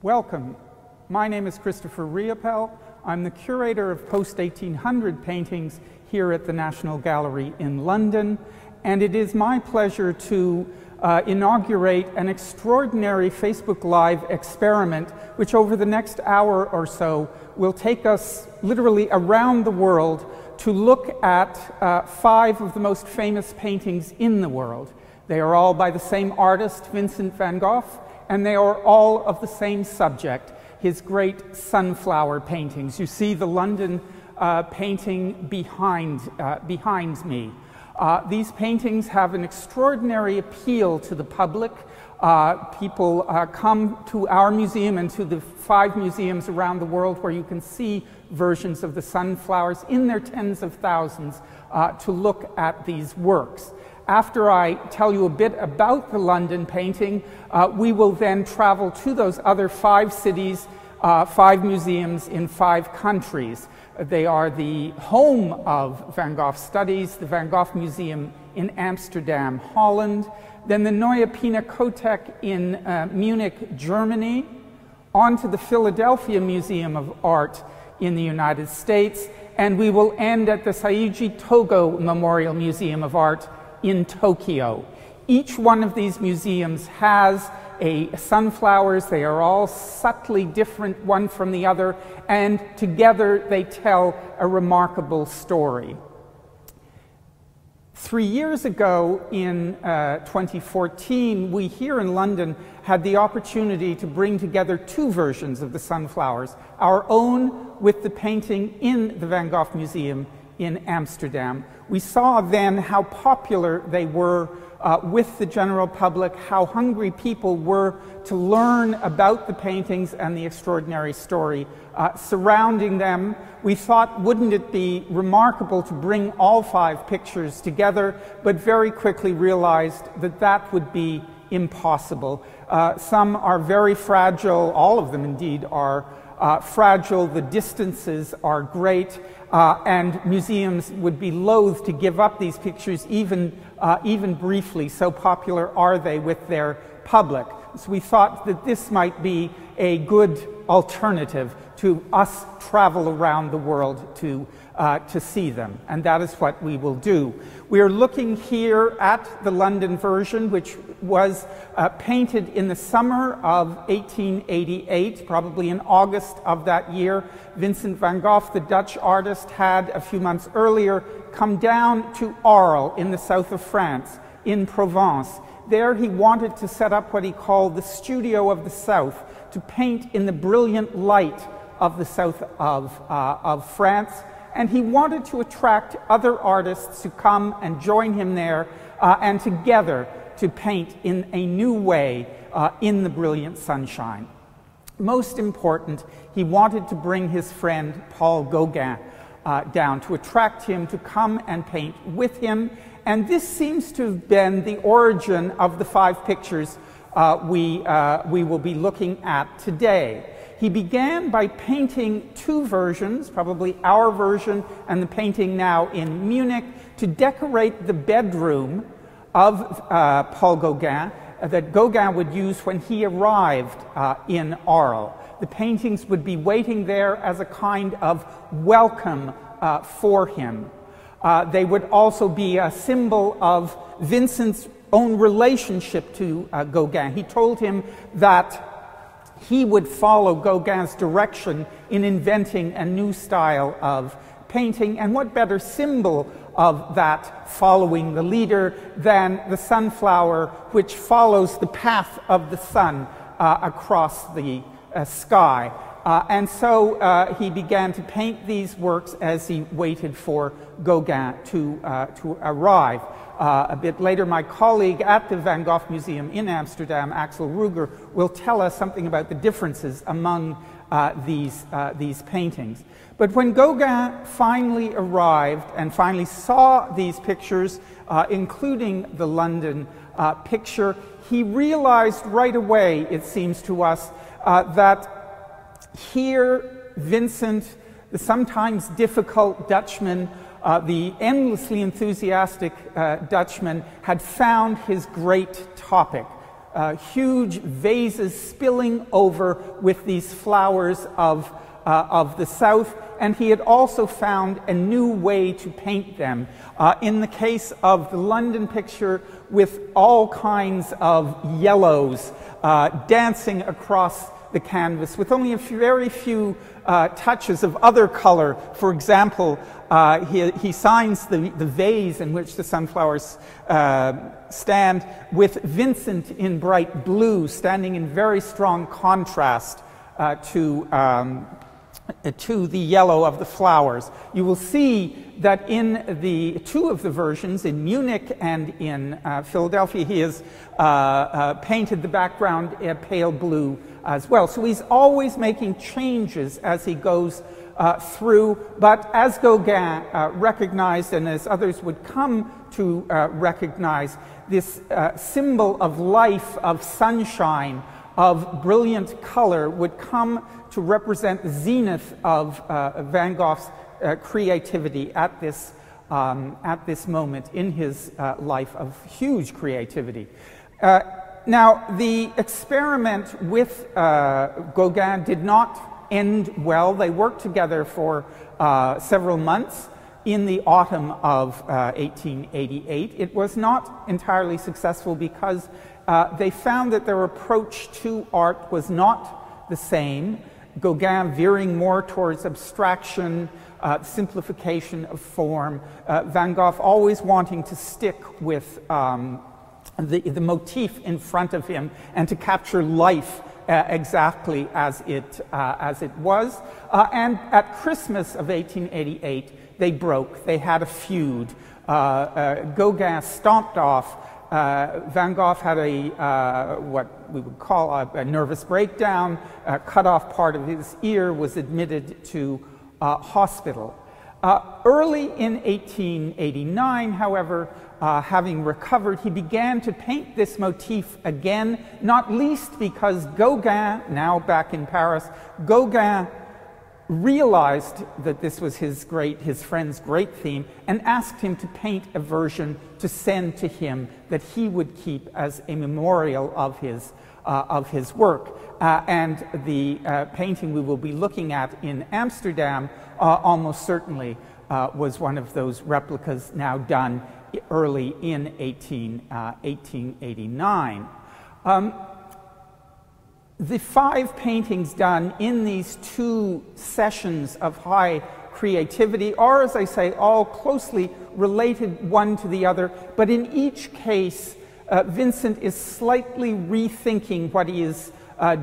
Welcome. My name is Christopher Riopel. I'm the curator of post-1800 paintings here at the National Gallery in London, and it is my pleasure to inaugurate an extraordinary Facebook Live experiment which over the next hour or so will take us literally around the world to look at 5 of the most famous paintings in the world. They are all by the same artist, Vincent van Gogh, and they are all of the same subject, his great sunflower paintings. You see the London painting behind me. These paintings have an extraordinary appeal to the public. People come to our museum and to the 5 museums around the world where you can see versions of the sunflowers in their tens of thousands to look at these works. After I tell you a bit about the London painting, we will then travel to those other 5 cities, 5 museums in 5 countries. They are the home of Van Gogh studies, the Van Gogh Museum in Amsterdam, Holland, then the Neue Pinakothek in Munich, Germany, on to the Philadelphia Museum of Art in the United States, and we will end at the Saiji Togo Memorial Museum of Art in Tokyo. Each one of these museums has sunflowers. They are all subtly different one from the other, and together they tell a remarkable story. 3 years ago, in 2014, we here in London had the opportunity to bring together 2 versions of the sunflowers, our own with the painting in the Van Gogh Museum in Amsterdam. We saw then how popular they were with the general public, how hungry people were to learn about the paintings and the extraordinary story surrounding them. We thought, wouldn't it be remarkable to bring all 5 pictures together, but very quickly realized that that would be impossible. Some are very fragile, all of them indeed are fragile, the distances are great, and museums would be loath to give up these pictures even briefly, so popular are they with their public. So we thought that this might be a good alternative to us travel around the world to see them, and that is what we will do. We are looking here at the London version, which was painted in the summer of 1888, probably in August of that year. Vincent van Gogh, the Dutch artist, had a few months earlier come down to Arles in the south of France, in Provence. There he wanted to set up what he called the Studio of the South, to paint in the brilliant light of the south of France. And he wanted to attract other artists to come and join him there and together to paint in a new way in the brilliant sunshine. Most important, he wanted to bring his friend Paul Gauguin down, to attract him to come and paint with him. And this seems to have been the origin of the 5 pictures we will be looking at today. He began by painting 2 versions, probably our version and the painting now in Munich, to decorate the bedroom of Paul Gauguin that Gauguin would use when he arrived in Arles. The paintings would be waiting there as a kind of welcome for him. They would also be a symbol of Vincent's own relationship to Gauguin. He told him that he would follow Gauguin's direction in inventing a new style of painting, and what better symbol of that following the leader than the sunflower, which follows the path of the sun across the sky. And so he began to paint these works as he waited for Gauguin to arrive. A bit later, my colleague at the Van Gogh Museum in Amsterdam, Axel Ruger, will tell us something about the differences among these paintings. But when Gauguin finally arrived and finally saw these pictures, including the London picture, he realized right away, it seems to us, that here Vincent, the sometimes difficult Dutchman, the endlessly enthusiastic Dutchman, had found his great topic. huge vases spilling over with these flowers of the south, and he had also found a new way to paint them. In the case of the London picture, with all kinds of yellows dancing across the canvas, with only very few touches of other color. For example, he signs the vase in which the sunflowers stand with Vincent in bright blue, standing in very strong contrast to the yellow of the flowers. You will see that in the two of the versions, in Munich and in Philadelphia, he has painted the background a pale blue as well. So he's always making changes as he goes through, but as Gauguin recognized, and as others would come to recognize, this symbol of life, of sunshine, of brilliant color would come to represent the zenith of Van Gogh's creativity at this moment in his life of huge creativity. Now, the experiment with Gauguin did not end well. They worked together for several months in the autumn of 1888. It was not entirely successful because they found that their approach to art was not the same. Gauguin veering more towards abstraction, simplification of form. Van Gogh always wanting to stick with the motif in front of him and to capture life exactly as it was. And at Christmas of 1888, they broke. They had a feud. Gauguin stomped off. Van Gogh had what we would call a nervous breakdown, cut off part of his ear, was admitted to hospital. Early in 1889, however, having recovered, he began to paint this motif again, not least because Gauguin, now back in Paris, Gauguin realized that this was his friend's great theme, and asked him to paint a version to send to him that he would keep as a memorial of his work. And the painting we will be looking at in Amsterdam almost certainly was one of those replicas now done early in 1889. The 5 paintings done in these 2 sessions of high creativity are, as I say, all closely related one to the other, but in each case, Vincent is slightly rethinking what he is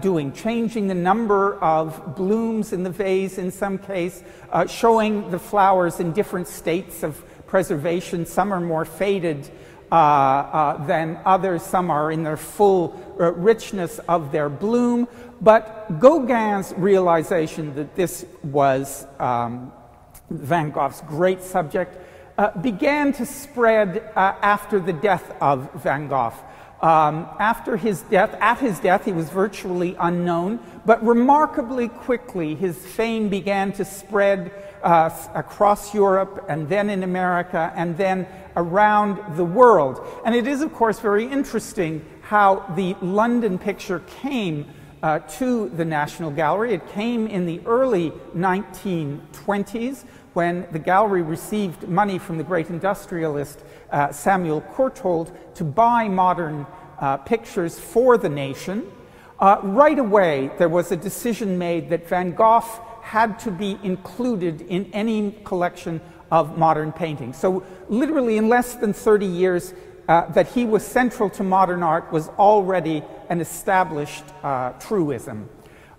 doing, changing the number of blooms in the vase in some case, showing the flowers in different states of preservation. Some are more faded than others, some are in their full richness of their bloom. But Gauguin's realization that this was Van Gogh's great subject began to spread after the death of Van Gogh. At his death, he was virtually unknown, but remarkably quickly his fame began to spread across Europe, and then in America, and then around the world. And it is, of course, very interesting how the London picture came to the National Gallery. It came in the early 1920s when the gallery received money from the great industrialist Samuel Courtauld to buy modern pictures for the nation. Right away, there was a decision made that Van Gogh had to be included in any collection of modern painting. So literally in less than 30 years, that he was central to modern art was already an established truism.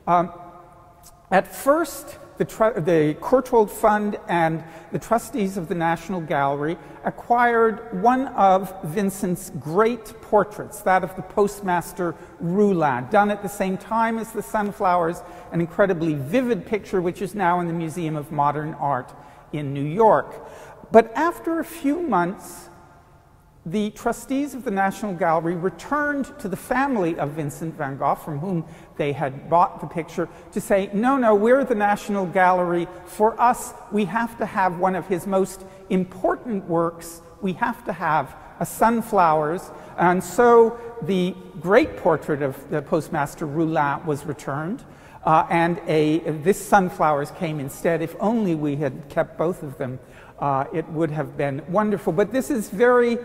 At first, the Courtauld Fund and the trustees of the National Gallery acquired one of Vincent's great portraits, that of the postmaster Roulin, done at the same time as the sunflowers, an incredibly vivid picture which is now in the Museum of Modern Art in New York. But after a few months, the trustees of the National Gallery returned to the family of Vincent van Gogh, from whom they had bought the picture, to say, no, we're the National Gallery. For us, we have to have one of his most important works. We have to have a sunflowers. And so the great portrait of the Postmaster Roulin was returned, and this sunflowers came instead. If only we had kept both of them, it would have been wonderful. But this is very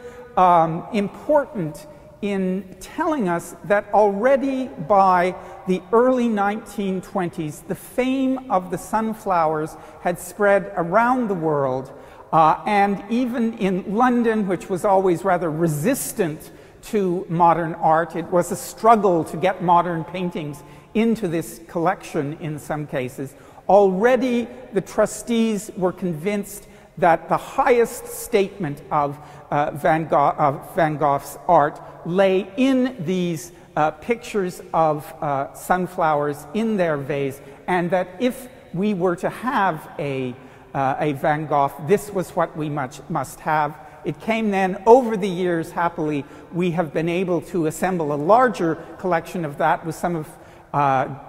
important in telling us that already by the early 1920s, the fame of the sunflowers had spread around the world, and even in London, which was always rather resistant to modern art, it was a struggle to get modern paintings into this collection in some cases. Already the trustees were convinced that the highest statement of Van Gogh's art lay in these pictures of sunflowers in their vase, and that if we were to have a Van Gogh, this was what we must have. It came then. Over the years, happily, we have been able to assemble a larger collection of that with some of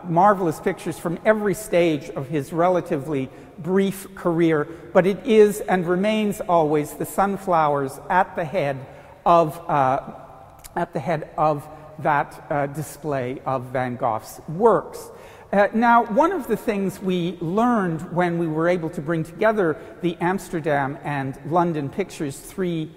marvelous pictures from every stage of his relatively brief career, but it is and remains always the sunflowers at the head of that display of Van Gogh's works. Now, one of the things we learned when we were able to bring together the Amsterdam and London pictures 3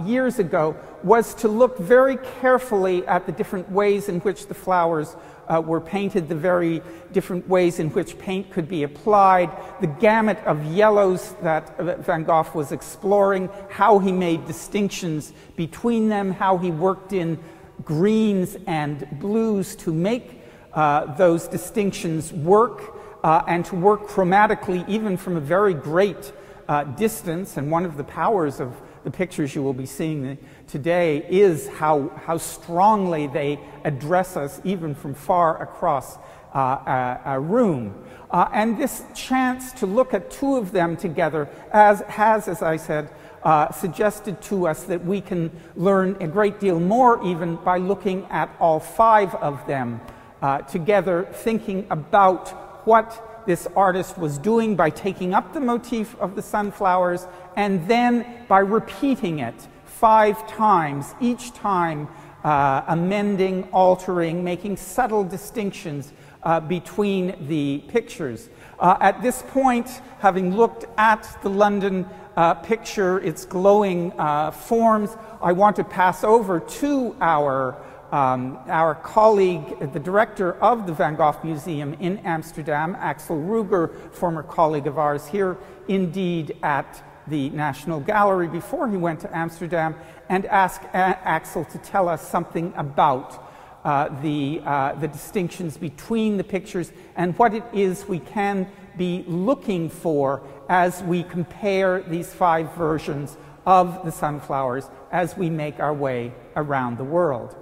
years ago was to look very carefully at the different ways in which the flowers were painted, the very different ways in which paint could be applied, the gamut of yellows that Van Gogh was exploring, how he made distinctions between them, how he worked in greens and blues to make those distinctions work, and to work chromatically even from a very great distance. And one of the powers of the pictures you will be seeing today is how strongly they address us even from far across a room. And this chance to look at 2 of them together has, as I said, suggested to us that we can learn a great deal more even by looking at all 5 of them together, thinking about what this artist was doing by taking up the motif of the sunflowers and then by repeating it 5 times, each time amending, altering, making subtle distinctions between the pictures. At this point, having looked at the London picture, its glowing forms, I want to pass over to our colleague, the director of the Van Gogh Museum in Amsterdam, Axel Ruger, former colleague of ours here, indeed at the National Gallery before he went to Amsterdam, and ask Axel to tell us something about the distinctions between the pictures and what it is we can be looking for as we compare these 5 versions of the sunflowers as we make our way around the world.